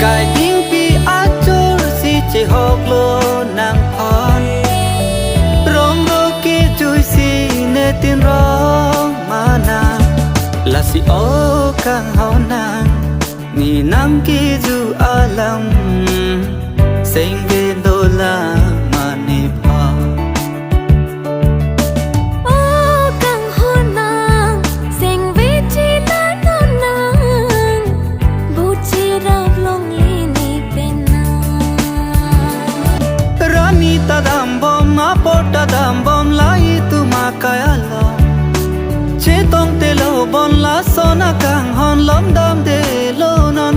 cái tiếng pi á chô si chỉ học lô nàng phòn rong rô kia chui si nê tin rong mà nàng là si ô càng hao nàng ni nang ki du alam sing về đô la mà ni pa ô càng hao nàng sing về chi la no nàng bu chi rap long ni bên rani ta dam bom ma pota dam bom lai tu ma kaya lo che tong te lo bon la sona kang hon lom dam de lo non